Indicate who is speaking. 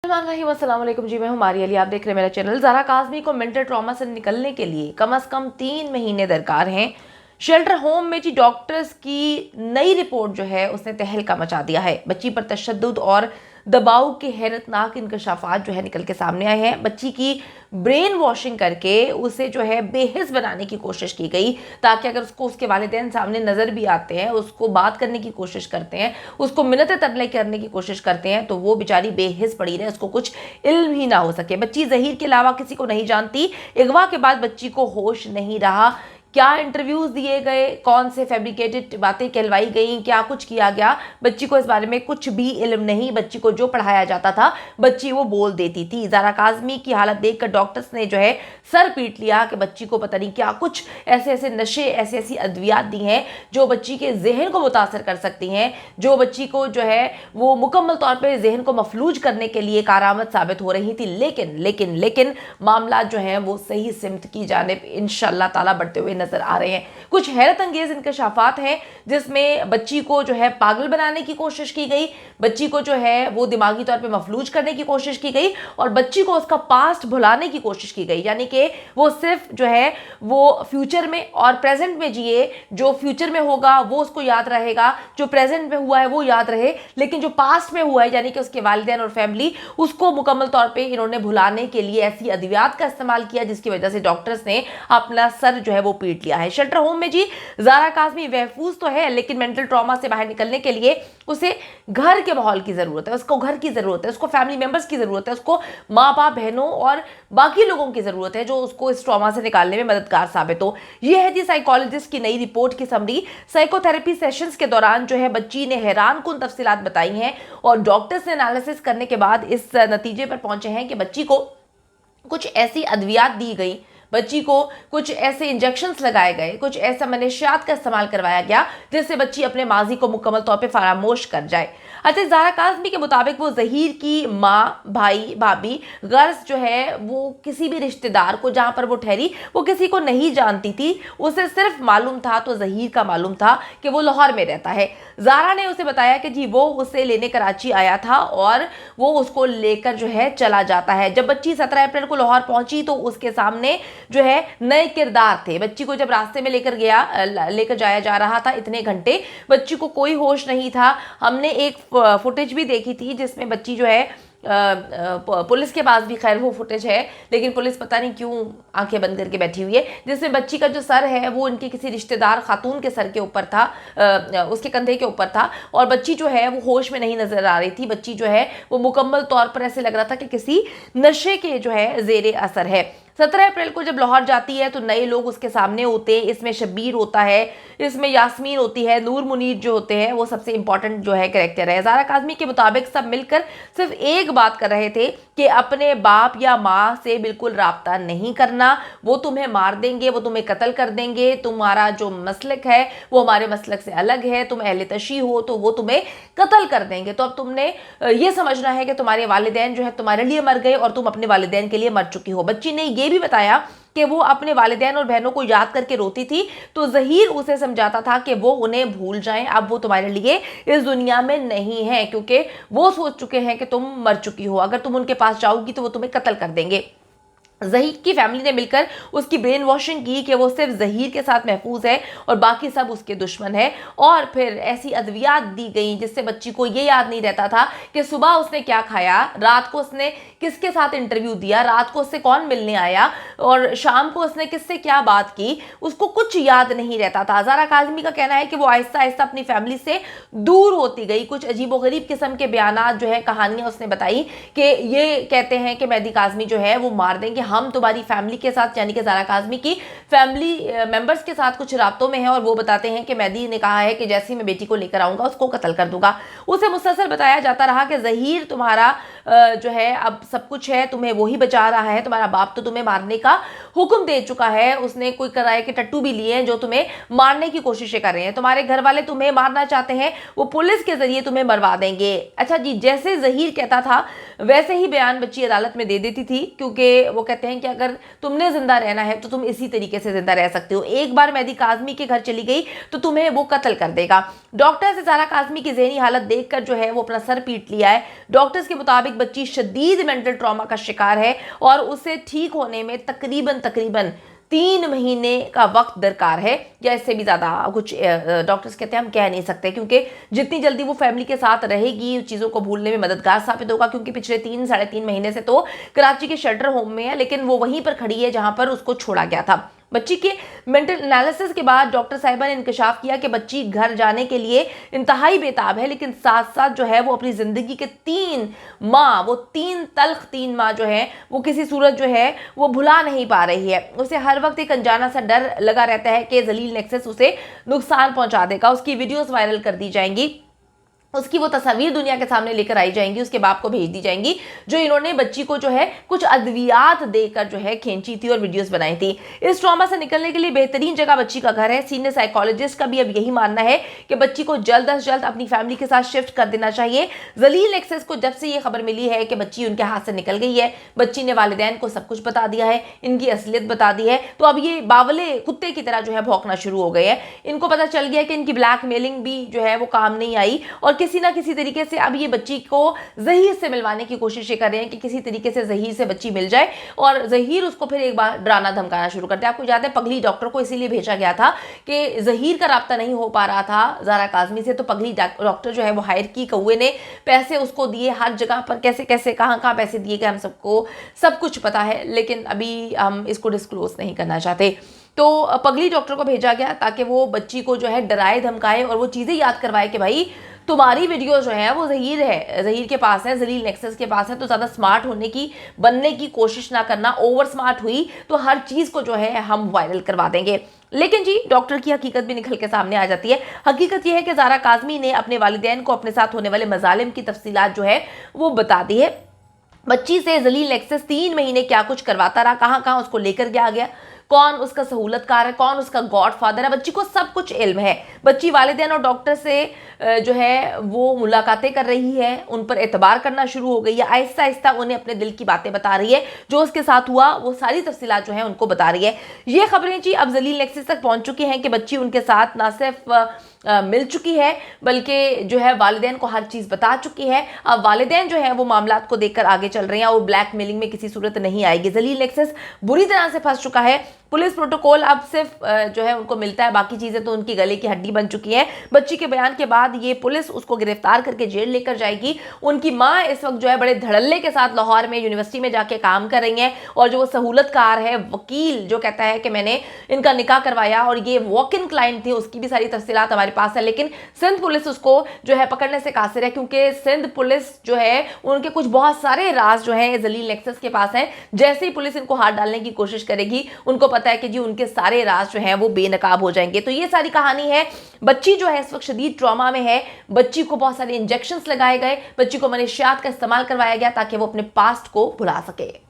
Speaker 1: अस्सलाम वालेकुम जी, मैं हूं मारिया अली। आप देख रहे हैं मेरा चैनल। ज़ारा काज़मी को मेंटल ट्रॉमा से निकलने के लिए कम से कम 3 महीने दरकार हैं। शेल्टर होम में जी डॉक्टर्स की नई रिपोर्ट जो है उसने तहलका मचा दिया है। बच्ची पर तशद्दुद और दबाव के हैरतनाक इंकशाफात जो है निकल के सामने आए हैं। बच्ची की ब्रेन वॉशिंग करके उसे जो है बेहिस बनाने की कोशिश की गई, ताकि अगर उसको उसके वालिदैन सामने नज़र भी आते हैं, उसको बात करने की कोशिश करते हैं, उसको मिन्नतें तरले करने की कोशिश करते हैं, तो वो बेचारी बेहिस पड़ी रहे, उसको कुछ इल्म ही ना हो सके। बच्ची ज़हीर के अलावा किसी को नहीं जानती। अगवा के बाद बच्ची को होश नहीं रहा। क्या इंटरव्यूज दिए गए, कौन से फैब्रिकेटेड बातें कहलवाई गई, क्या कुछ किया गया, बच्ची को इस बारे में कुछ भी इल्म नहीं। बच्ची को जो पढ़ाया जाता था बच्ची वो बोल देती थी। ज़ारा काज़मी की हालत देखकर डॉक्टर्स ने जो है सर पीट लिया कि बच्ची को पता नहीं क्या कुछ ऐसे ऐसे नशे, ऐसी ऐसी अद्वियात दी हैं जो बच्ची के जहन को मुतासर कर सकती हैं, जो बच्ची को जो है वो मुकम्मल तौर पर जहन को मफलूज करने के लिए कारआमद साबित हो रही थी। लेकिन लेकिन लेकिन मामला जो है वो सही सिमत की जानिब इंशाअल्लाह ताला बढ़ते हुए नजर आ रहे हैं। कुछ हैरत अंगेज इंकशाफात हैं जिसमें बच्ची को जो है पागल बनाने की कोशिश की गई, बच्ची को जो है वो दिमागी तौर पे मफलूज करने की कोशिश की गई और बच्ची को उसका पास्ट भुलाने की कोशिश की गई। यानी कि वो सिर्फ जो है वो फ्यूचर में और प्रेजेंट में जिए। जो फ्यूचर में होगा वो उसको याद रहेगा, जो प्रेजेंट में हुआ है वो याद रहे, लेकिन जो पास्ट में हुआ है यानी कि उसके वालिदैन और फैमिली, उसको मुकम्मल तौर पर इन्होंने भुलाने के लिए ऐसी अद्वियात का इस्तेमाल किया जिसकी वजह से डॉक्टर्स ने अपना सर जो है वो पीट लिया है। शेल्टर होम में जी ज़ारा काज़मी महफूज तो है, लेकिन मेंटल ट्रॉमा से बाहर निकलने के लिए उसे घर के माहौल की ज़रूरत है, उसको घर की ज़रूरत है, उसको फैमिली मेंबर्स की ज़रूरत है, उसको माँ बाप, बहनों और बाकी लोगों की ज़रूरत है जो उसको इस ट्रॉमा से निकालने में मददगार साबित हो। यह है जी साइकोलॉजिस्ट की नई रिपोर्ट की समरी। साइकोथेरेपी सेशंस के दौरान जो है बच्ची ने हैरानकुन तफसीलात बताई हैं और डॉक्टर्स ने एनालिसिस करने के बाद इस नतीजे पर पहुंचे हैं कि बच्ची को कुछ ऐसी अद्वियात दी गई, बच्ची को कुछ ऐसे इंजेक्शंस लगाए गए, कुछ ऐसा मनशियात का इस्तेमाल करवाया गया जिससे बच्ची अपने माजी को मुकम्मल तौर पे फरामोश कर जाए। अच्छा, ज़ारा काज़मी के मुताबिक वो ज़हीर की माँ, भाई, भाभी, गर्ज जो है वो किसी भी रिश्तेदार को जहाँ पर वो ठहरी वो किसी को नहीं जानती थी। उसे सिर्फ मालूम था तो ज़हीर का मालूम था कि वो लाहौर में रहता है। ज़ारा ने उसे बताया कि जी वो उसे लेने कराची आया था और वो उसको लेकर जो है चला जाता है। जब बच्ची 17 अप्रैल को लाहौर पहुंची तो उसके सामने जो है नए किरदार थे। बच्ची को जब रास्ते में लेकर जाया जा रहा था, इतने घंटे बच्ची को कोई होश नहीं था। हमने एक फुटेज भी देखी थी जिसमें बच्ची जो है पुलिस के पास भी खैर वो फुटेज है, लेकिन पुलिस पता नहीं क्यों आंखें बंद करके बैठी हुई है, जिसमें बच्ची का जो सर है वो उनके किसी रिश्तेदार खातून के सर के ऊपर था, उसके कंधे के ऊपर था और बच्ची जो है वो होश में नहीं नजर आ रही थी। बच्ची जो है वो मुकम्मल तौर पर ऐसे लग रहा था कि किसी नशे के जो है जेरे असर है। 17 अप्रैल को जब लाहौर जाती है तो नए लोग उसके सामने होते हैं। इसमें शब्बीर होता है, इसमें यास्मीन होती है, नूर मुनीर जो होते हैं वो सबसे इंपॉर्टेंट जो है कैरेक्टर है। ज़ारा काज़मी के मुताबिक सब मिलकर सिर्फ एक बात कर रहे थे कि अपने बाप या माँ से बिल्कुल राब्ता नहीं करना, वो तुम्हें मार देंगे, वो तुम्हें कत्ल कर देंगे, तुम्हारा जो मसलक है वो हमारे मसलक से अलग है, तुम अहले तशी हो तो वो तुम्हें कत्ल कर देंगे। तो अब तुमने ये समझना है कि तुम्हारे वालिदैन जो है तुम्हारे लिए मर गए और तुम अपने वालिदैन के लिए मर चुकी हो। बच्ची ने ये भी बताया कि वो अपने वालिदैन और बहनों को याद करके रोती थी तो ज़हीर उसे समझाता था कि वो उन्हें भूल जाएं, अब वो तुम्हारे लिए इस दुनिया में नहीं है, क्योंकि वो सोच चुके हैं कि तुम मर चुकी हो, अगर तुम उनके पास जाओगी तो वो तुम्हें कत्ल कर देंगे। ज़हीर की फैमिली ने मिलकर उसकी ब्रेन वॉशिंग की कि वो सिर्फ ज़हीर के साथ महफूज है और बाकी सब उसके दुश्मन है। और फिर ऐसी अद्वियात दी गई जिससे बच्ची को ये याद नहीं रहता था कि सुबह उसने क्या खाया, रात को उसने किसके साथ इंटरव्यू दिया, रात को उससे कौन मिलने आया और शाम को उसने किससे क्या बात की, उसको कुछ याद नहीं रहता था। ज़ारा काज़मी का कहना है कि वो आहिस्ता आहिस्ता अपनी फैमिली से दूर होती गई। कुछ अजीबोगरीब किस्म के बयानात जो है, कहानियाँ उसने बताई कि ये कहते हैं कि मेहदी काज़मी जो है वो मार देंगे, हम तुम्हारी फैमिली के साथ यानी कि ज़ारा काज़मी की फैमिली मेंबर्स के साथ कुछ राब्तों में है और वो बताते हैं कि मेहदी ने कहा है कि जैसे ही मैं बेटी को लेकर आऊँगा उसको कत्ल कर दूंगा। उसे मुसलसल बताया जाता रहा कि ज़हीर तुम्हारा जो है अब सब कुछ है, तुम्हें वही बचा रहा है, तुम्हारा बाप तो तुम्हें मारने का हुक्म दे चुका है, उसने कोई कराए के टट्टू भी लिए हैं जो तुम्हें मारने की कोशिशें कर रहे हैं, तुम्हारे घर वाले तुम्हें मारना चाहते हैं, वो पुलिस के जरिए तुम्हें मरवा देंगे। अच्छा जी, जैसे ज़हीर कहता था वैसे ही बयान बच्ची अदालत में दे देती थी, क्योंकि वो कहती कहते हैं कि अगर तुमने जिंदा रहना है तो तुम इसी तरीके से जिंदा रह सकते हो, एक बार मेहदी काज़मी के घर चली गई तो तुम्हें वो कत्ल कर देगा। डॉक्टर्स ज़ारा काज़मी की ज़हनी हालत देखकर जो है वो अपना सर पीट लिया है। डॉक्टर्स के मुताबिक बच्ची शदीद मेंटल ट्रॉमा का शिकार है और उसे ठीक होने में तकरीबन 3 महीने का वक्त दरकार है, या इससे भी ज़्यादा कुछ डॉक्टर्स कहते हैं हम कह नहीं सकते, क्योंकि जितनी जल्दी वो फैमिली के साथ रहेगी चीज़ों को भूलने में मददगार साबित होगा। क्योंकि पिछले 3-3.5 महीने से तो कराची के शेल्टर होम में है, लेकिन वो वहीं पर खड़ी है जहां पर उसको छोड़ा गया था। बच्ची के मेंटल एनालिसिस के बाद डॉक्टर साहिबा ने इंकशाफ किया कि बच्ची घर जाने के लिए इंतहाई बेताब है, लेकिन साथ साथ जो है वो अपनी ज़िंदगी के 3 माह, वो 3 तल्ख 3 माह जो है वो किसी सूरत जो है वो भुला नहीं पा रही है। उसे हर वक्त एक अनजाना सा डर लगा रहता है कि जलील नेक्सस उसे नुकसान पहुंचा देगा। उसकी वीडियोस वायरल कर दी जाएंगी, उसकी वो तस्वीर दुनिया के सामने लेकर आई जाएंगी, उसके बाप को भेज दी जाएंगी जो इन्होंने बच्ची को जो है कुछ अद्वियात देकर जो है खींची थी और वीडियोस बनाई थी। इस ट्रॉमा से निकलने के लिए बेहतरीन जगह बच्ची का घर है। सीनियर साइकोलॉजिस्ट का भी अब यही मानना है कि बच्ची को जल्द अज जल्द अपनी फैमिली के साथ शिफ्ट कर देना चाहिए। जलील नेक्सस को जब से ये खबर मिली है कि बच्ची उनके हाथ से निकल गई है, बच्ची ने वालिदैन को सब कुछ बता दिया है, इनकी असलियत बता दी है, तो अब ये बावले कुत्ते की तरह जो है भौंकना शुरू हो गए हैं। इनको पता चल गया कि इनकी ब्लैकमेलिंग भी जो है वो काम नहीं आई और किसी ना किसी तरीके से अब ये बच्ची को जहीर से मिलवाने की कोशिश कर रहे हैं कि किसी तरीके से जहीर से बच्ची मिल जाए और जहीर उसको फिर एक बार डराना धमकाना शुरू करते हैं। आपको याद है पगली डॉक्टर को इसीलिए भेजा गया था कि जहीर का राब्ता नहीं हो पा रहा था ज़ारा काज़मी से, तो पगली डॉक्टर जो है वो हायर की, कौए ने पैसे उसको दिए, हर जगह पर कैसे कैसे कहाँ कहाँ पैसे दिए गए हम सबको सब कुछ पता है, लेकिन अभी हम इसको डिस्क्लोज नहीं करना चाहते। तो पगली डॉक्टर को भेजा गया ताकि वो बच्ची को जो है डराए धमकाए और वो चीज़ें याद करवाए कि भाई तुम्हारी वीडियो जो है वो जहीर है, जहीर के पास है, जलील नेक्सस के पास है, तो ज़्यादा स्मार्ट होने की बनने की कोशिश ना करना, ओवर स्मार्ट हुई तो हर चीज़ को जो है हम वायरल करवा देंगे। लेकिन जी डॉक्टर की हकीकत भी निकल के सामने आ जाती है। हकीकत यह है कि ज़ारा काज़मी ने अपने वालिदैन को अपने साथ होने वाले मजालिम की तफसीलात जो है वो बता दी है। बच्ची से जलील नेक्सस 3 महीने क्या कुछ करवाता रहा, कहाँ कहाँ उसको लेकर गया, कौन उसका सहूलतकार है, कौन उसका गॉडफादर है, बच्ची को सब कुछ इल्म है। बच्ची वालिदैन और डॉक्टर से जो है वो मुलाकातें कर रही है, उन पर एतबार करना शुरू हो गई है, आहिस्ता आहिस्ता उन्हें अपने दिल की बातें बता रही है, जो उसके साथ हुआ वो सारी तफसीलात जो है उनको बता रही है। ये खबरें जी अब जलील नेक्सस तक पहुंच चुकी हैं कि बच्ची उनके साथ ना सिर्फ मिल चुकी है बल्कि जो है वालिदैन को हर चीज़ बता चुकी है। अब वालिदैन जो है वो मामलात को देखकर आगे चल रहे हैं और ब्लैकमेलिंग में किसी सूरत नहीं आएगी। जलील नेक्सस बुरी तरह से फंस चुका है। पुलिस प्रोटोकॉल अब सिर्फ जो है उनको मिलता है, बाकी चीज़ें तो उनकी गले की हड्डी बन चुकी हैं। बच्ची के बयान के बाद ये पुलिस उसको गिरफ्तार करके जेल लेकर जाएगी। उनकी माँ इस वक्त जो है बड़े धड़ल्ले के साथ लाहौर में यूनिवर्सिटी में जाके काम कर रही हैं और जो वो सहूलतकार है, वकील जो कहता है कि मैंने इनका निकाह करवाया और ये वॉक इन क्लाइंट थी, उसकी भी सारी तफसीलात हमारे पास है। लेकिन सिंध पुलिस उसको जो है पकड़ने से कासिर है, क्योंकि सिंध पुलिस जो है उनके कुछ बहुत सारे राज जो है जलील नेक्सस के पास हैं। जैसे ही पुलिस इनको हाथ डालने की कोशिश करेगी उनको पता है कि जी उनके सारे राज जो हैं वो बेनकाब हो जाएंगे। तो ये सारी कहानी है। बच्ची जो है इस वक्त शदीद ट्रॉमा में है, बच्ची को बहुत सारे इंजेक्शंस लगाए गए, बच्ची को मनशियात का इस्तेमाल करवाया गया ताकि वो अपने पास्ट को भुला सके।